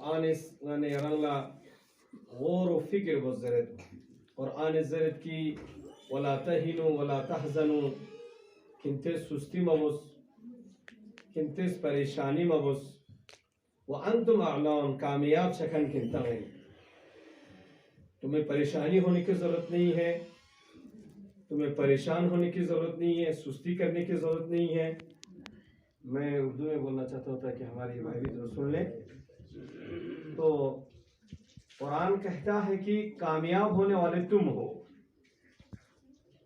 آنس غني يرلا غور وفكر بالزرد قرآن الزرد كي ولا تهنوا ولا تحزنوا كنتس سستی مبوس کنتس پریشانی مبوس وانتم اعلون کامیاب شکن کنتا ہے. تمہیں پریشانی ہونے کی ضرورت نہیں ہے, تمہیں پریشان ہونے کی ضرورت نہیں ہے, سستی کرنے کی ضرورت نہیں ہے. میں اردو میں بولنا چاہتا ہوں کہ ہماری بھائی بھی ضرور سن لیں. تو قرآن کہتا ہے کہ کامیاب ہونے والے تم ہو,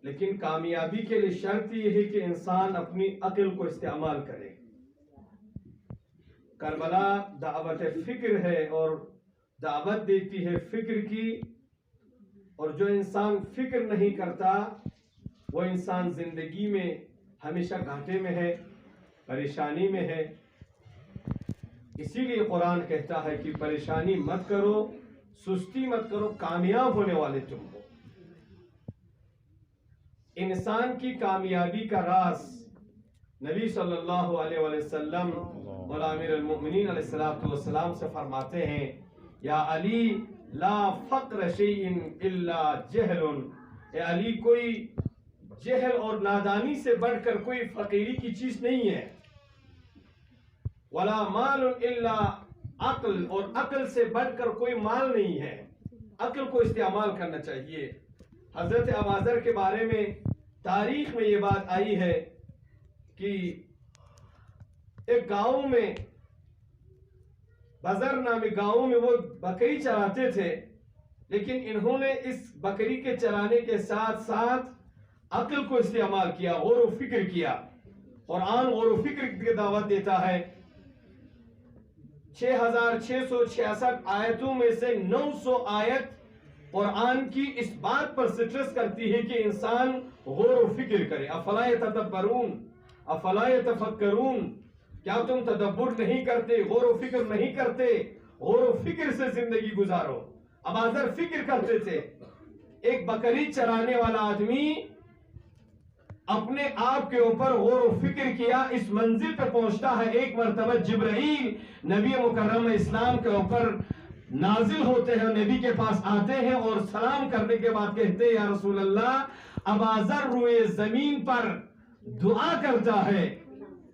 لیکن کامیابی کے لیے شرط یہ ہے کہ انسان اپنی عقل کو استعمال کرے. کربلا دعوت فکر ہے اور دعوت دیتی ہے فکر کی, اور جو انسان فکر نہیں کرتا وہ انسان زندگی میں ہمیشہ گھاٹے میں ہے, پریشانی میں ہے. اسی لیے قرآن کہتا ہے کہ پریشانی مت کرو, سستی مت کرو, کامیاب ہونے والے تم ہو. انسان کی کامیابی کا راز نبی صلی اللہ علیہ وسلم اور امیر المؤمنین علیہ السلام سے فرماتے ہیں, یا علی لا فقر شیء الا جہل. اے علی, کوئی جہل اور نادانی سے بڑھ کر کوئی فقیری کی چیز نہیں ہے. ولا مال الا عقل, اور عقل سے بڑھ کر کوئی مال نہیں ہے. عقل کو استعمال کرنا چاہیے. حضرت ابوذر کے بارے میں تاریخ میں یہ بات آئی ہے کہ ایک گاؤں میں, بزر نامی گاؤں میں, وہ بکری چراتے تھے, لیکن انہوں نے اس بکری کے چرانے کے ساتھ ساتھ عقل کو استعمال کیا, غور و فکر کیا. قرآن غور و فکر کی دعوت دیتا ہے. 6666 آیتوں میں سے 900 آیت قرآن کی اس بات پر سٹرس کرتی ہے کہ انسان غور و فکر کرے. افلا یتدبرون افلا یتفکرون, کیا تم تدبر نہیں کرتے, غور و فکر نہیں کرتے؟ غور و فکر سے زندگی گزارو. ابوذر فکر کرتے تھے. ایک بکری چرانے والا آدمی اپنے آپ کے اوپر غور و فکر کیا, اس منزل پہ پہنچتا ہے. ایک مرتبہ جبرائیل نبی مکرم اسلام کے اوپر نازل ہوتے ہیں, نبی کے پاس آتے ہیں اور سلام کرنے کے بعد کہتے ہیں, یا رسول اللہ, ابوذر روئے زمین پر دعا کرتا ہے,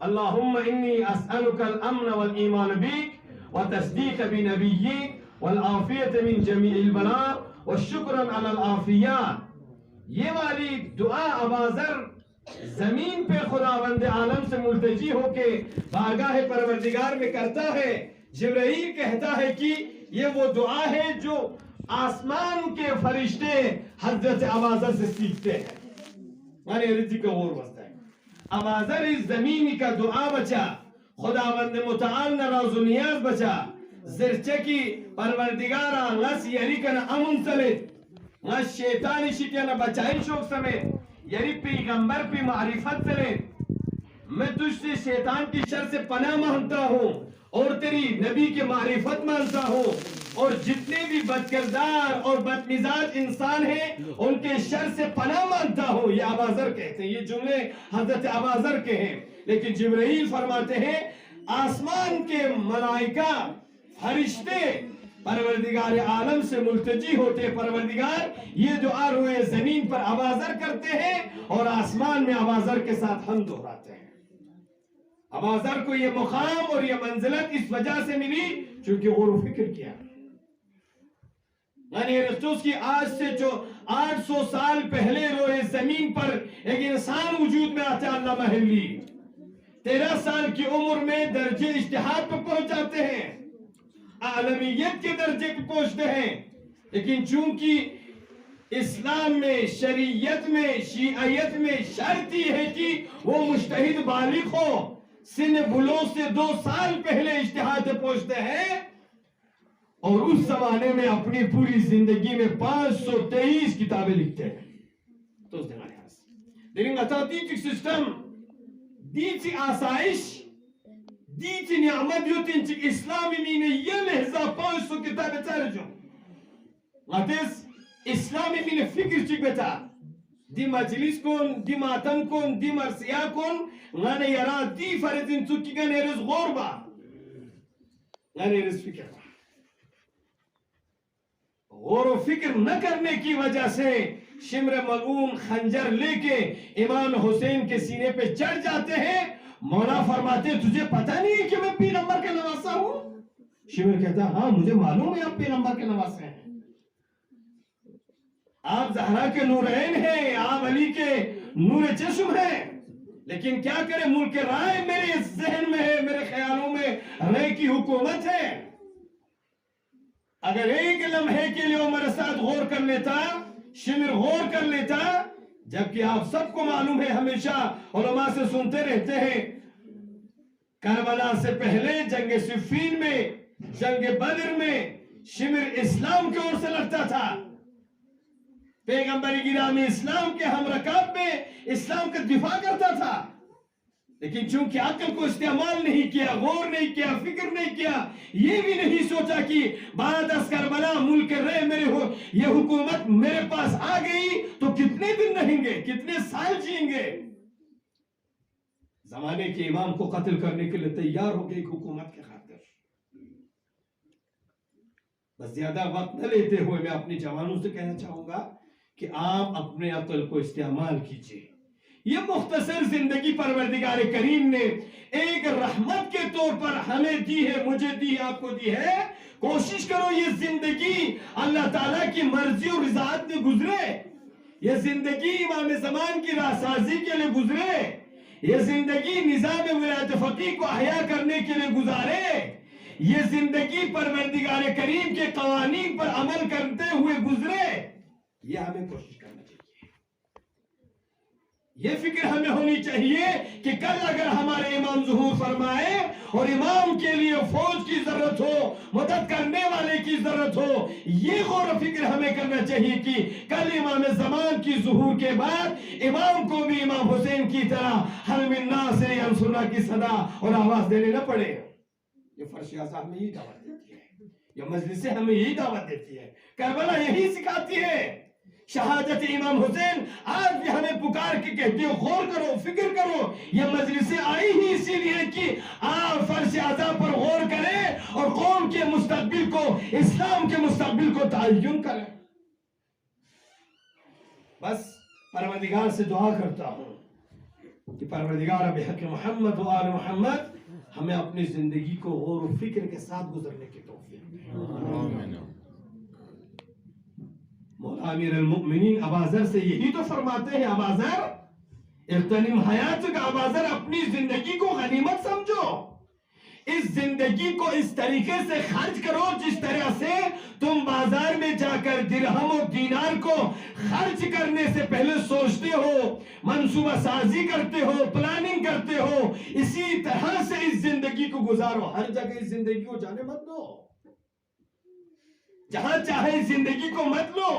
اللہم انی اسألک الامن والایمان بیک وتصدیق بنبیک والعافیت من جمیع البلاء والشکر علی العافیات. یہ والی دعا ابوذر زمین پہ خداوند عالم سے ملتجی ہو کے بارگاہ پروردگار میں کرتا ہے. جبرائیل کہتا ہے کہ یہ وہ دعا ہے جو آسمان کے فرشتے حضرت ابوذر سے سیکھتے ہیں. مانے رضی کا غور وستا ہے. ابوذر اس زمین کا دعا بچا, خداوند متعال نراز و نیاز بچا. زرچکی پروردگارا نس یری کنا امن سلید, نس شیطانی شکینا بچائی شوک سمیت, یعنی پیغمبر پہ معرفت سلید. میں تجھ سے شیطان کی شر سے پناہ مانگتا ہوں اور تیری نبی کے معرفت مانگتا ہوں, اور جتنے بھی بد کردار اور بد مزاج انسان ہیں ان کے شر سے پناہ مانگتا ہوں. یہ ابوذر کہتے ہیں, یہ جملے حضرت ابوذر کے ہیں. لیکن جبرائیل فرماتے ہیں آسمان کے ملائکہ فرشتے پروردگار عالم سے ملتجی ہوتے, پروردگار یہ دعا روئے زمین پر ابوذر کرتے ہیں اور آسمان میں ابوذر کے ساتھ ہم دہراتے ہیں. ابوذر کو یہ مقام اور یہ منزلت اس وجہ سے ملی چونکہ غور و فکر کیا. یعنی ارسطوس کی آج سے جو 800 سال پہلے روئے زمین پر ایک انسان وجود میں آتا ہے, علامہ حلی 13 سال کی عمر میں درجے اجتہاد پہ پہنچ جاتے ہیں, عالمیت کے درجے پہ پہنچتے ہیں. لیکن چونکہ اسلام میں, شریعت میں, شیعیت میں شرط یہ ہے کہ وہ مجتہد بالغ ہو, سن بلوغ سے 2 سال پہلے اجتہاد پہ پہنچتے ہیں, اور اس زمانے میں اپنی پوری زندگی میں 523 کتابیں لکھتے ہیں. تو اس زمانے لیکن اتاتیک سسٹم دیتی آسائش دیتی نعمت یوتین چک اسلامی مینه یه لحظه 500 کتاب ترجم لاتیس اسلامی مینه فکر چک بتا دی مجلس کن, دی ماتم کن, دی مرسیا کن, غانه یرا دی فردین چکی گن ایرز غور با غانه ایرز فکر با. غور و فکر نہ کرنے کی وجہ سے شمر ملعون خنجر لے کے امام حسین کے سینے پہ چڑھ جاتے ہیں. مولا فرماتے تجھے پتہ نہیں ہے کہ میں پیغمبر کا نواسا ہوں؟ شمر کہتا ہاں مجھے معلوم ہے آپ پیغمبر کے نواسے ہیں، آپ زہرا کے نورین ہیں، آپ علی کے نور چشم ہیں، لیکن کیا کرے ملک رائے میرے ذہن میں ہے، میرے خیالوں میں رائے کی حکومت ہے. اگر ایک لمحے کے لیے وہ میرے ساتھ غور کر لیتا، شمر غور کر لیتا، جبکہ آپ سب کو معلوم ہے، ہمیشہ علماء سے سنتے رہتے ہیں، کربلا سے پہلے جنگ صفین میں، جنگ بدر میں شمر اسلام کی اور سے لڑتا تھا، پیغمبر گرامی اسلام کے ہم رکاب میں اسلام کا دفاع کرتا تھا، لیکن چونکہ عقل کو استعمال نہیں کیا، غور نہیں کیا، فکر نہیں کیا، یہ بھی نہیں سوچا کہ بعد از کربلا ملک رہے میرے ہو یہ حکومت میرے پاس آ گئی تو کتنے دن رہیں گے، کتنے سال جئیں گے. زمانے کے امام کو قتل کرنے کے لیے تیار ہو گئی حکومت کے خاطر. بس زیادہ وقت نہ لیتے ہوئے میں اپنی جوانوں سے کہنا چاہوں گا کہ آپ اپنے عقل کو استعمال کیجئے. یہ مختصر زندگی پروردگار کریم نے ایک رحمت کے طور پر ہمیں دی ہے، مجھے دی ہے، آپ کو دی ہے. کوشش کرو یہ زندگی اللہ تعالیٰ کی مرضی اور رضاعت میں گزرے، یہ زندگی امام زمان کی راسازی کے لیے گزرے، یہ زندگی نظام ولایت فقیہ کو احیاء کرنے کے لیے گزارے، یہ زندگی پروردگار کریم کے قوانین پر عمل کرتے ہوئے گزرے. یہ ہمیں کوشش کرنا چاہیے. یہ فکر ہمیں ہونی چاہیے کہ کل اگر ہمارے امام ظہور فرمائے اور امام کے لیے فوج کی ضرورت ہو، مدد کرنے والے کی ضرورت ہو، یہ غور و فکر ہمیں کرنا چاہیے کہ کل امام زمان کی ظہور کے بعد امام کو بھی امام حسین کی طرح حل من ناصر ینصرنا کی صدا اور آواز دینے نہ پڑے. یہ فرش اعظم ہمیں یہی دعوت دیتی ہے، یہ مجلس ہمیں یہی دعوت دیتی ہے، کربلا یہی سکھاتی ہے. شہادت امام حسین آج بھی ہمیں پکار کے کہتے ہو غور کرو، فکر کرو. یہ مجلسیں آئی ہی اسی لیے کہ آپ فرش اعظم پر غور کریں اور قوم کے مستقبل کو، اسلام کے مستقبل کو تعین کریں. بس پروردگار سے دعا کرتا ہوں کہ پروردگار بحق محمد و آل محمد ہمیں اپنی زندگی کو غور و فکر کے ساتھ گزرنے کی توفیق دے. مولا امیر المؤمنین ابا ذر سے یہی تو فرماتے ہیں، ابا ذر اغتنم حیاتک، ابا ذر اپنی زندگی کو غنیمت سمجھو، اس زندگی کو اس طریقے سے خرچ کرو جس طرح سے تم بازار میں جا کر درہم و دینار کو خرچ کرنے سے پہلے سوچتے ہو، منصوبہ سازی کرتے ہو، پلاننگ کرتے ہو، اسی طرح سے اس زندگی کو گزارو. ہر جگہ اس زندگی کو جانے مت دو، جہاں چاہے اس زندگی کو مت لو،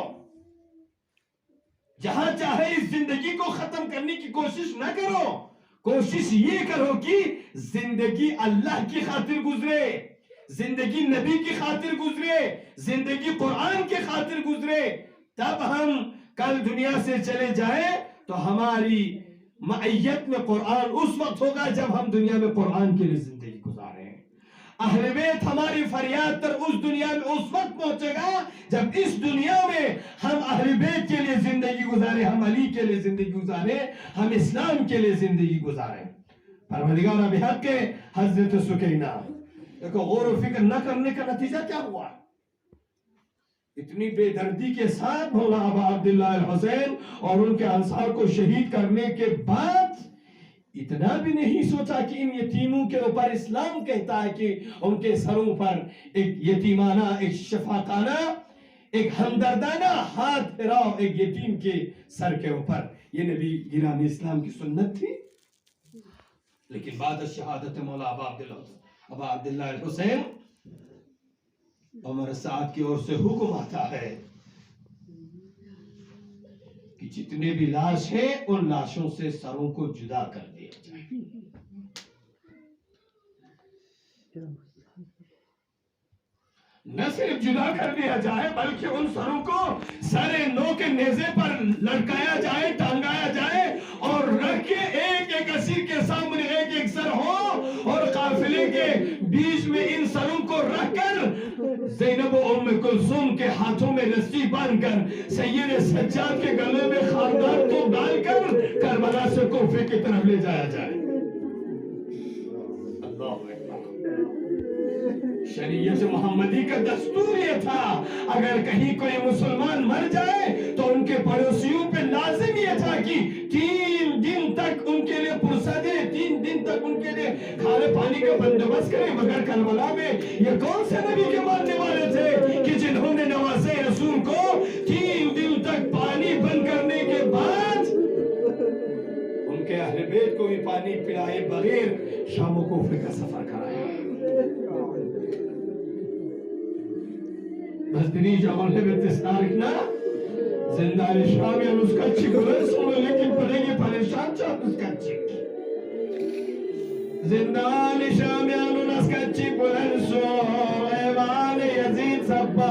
جہاں چاہے اس زندگی کو ختم کرنے کی کوشش نہ کرو. کوشش یہ کرو کہ زندگی اللہ کی خاطر گزرے، زندگی نبی کی خاطر گزرے، زندگی قرآن کی خاطر گزرے. تب ہم کل دنیا سے چلے جائیں تو ہماری معیت میں قرآن اس وقت ہوگا جب ہم دنیا میں قرآن کے لیے زندگی گزاریں. اہل بیت ہماری فریاد تر اس دنیا میں اس وقت پہنچے گا جب اس دنیا میں ہم اہل بیت کے لیے زندگی گزارے، ہم علی کے لیے زندگی گزارے، ہم اسلام کے لیے زندگی گزارے. پروردگار بحق کے حضرت سکینہ، دیکھو غور و فکر نہ کرنے کا نتیجہ کیا ہوا. اتنی بے دردی کے ساتھ مولا ابا عبداللہ الحسین اور ان کے انصار کو شہید کرنے کے بعد اتنا بھی نہیں سوچا کہ ان یتیموں کے اوپر اسلام کہتا ہے کہ ان کے سروں پر ایک یتیمانہ، ایک شفاقانہ، ایک ہمدردانہ ہاتھ پھیراؤ ایک یتیم کے سر کے اوپر. یہ نبی گرامی اسلام کی سنت تھی. لیکن بعد شہادت مولا ابا عبداللہ الحسین، عمر سعد کی اور سے حکم آتا ہے کہ جتنے بھی لاش ہیں ان لاشوں سے سروں کو جدا کر دیا جائے. نہ صرف جدا کر دیا جائے بلکہ ان سروں کو سر نو کے نیزے پر لٹکایا جائے، ٹانگایا جائے اور رکھ کے ایک ایک اسیر کے سامنے ایک ایک سر ہو اور قافلے کے بیچ میں ان سروں کو رکھ کر زینب و ام کلثوم کے ہاتھوں میں رسی باندھ کر سید سجاد کے گلے میں خاردار تو ڈال کر کربلا سے کوفے کی طرف لے جایا جائے. شریعت محمدی کا دستور یہ تھا اگر کہیں کوئی مسلمان مر جائے تو ان کے پڑوسیوں پہ لازم یہ تھا کہ 3 دن تک ان کے لیے پرسہ دے, 3 دن تک ان کے لیے کھانے پانی کا بندوبست کریں. مگر کربلا میں یہ کون سے نبی کے ماننے والے تھے کہ جنہوں نے نواسے رسول کو 3 دن تک پانی بند کرنے کے بعد ان کے اہل بیت کو بھی پانی پلائے بغیر شام و کوفے کا سفر کرایا. بس دنی جامعہ میں تسنارکنا زندان شام یا نسکا چک رسول لیکن پڑھیں گے پریشان چاہت نسکا چک زندان شام یا نسکا چک رسول ایوان یزید سبا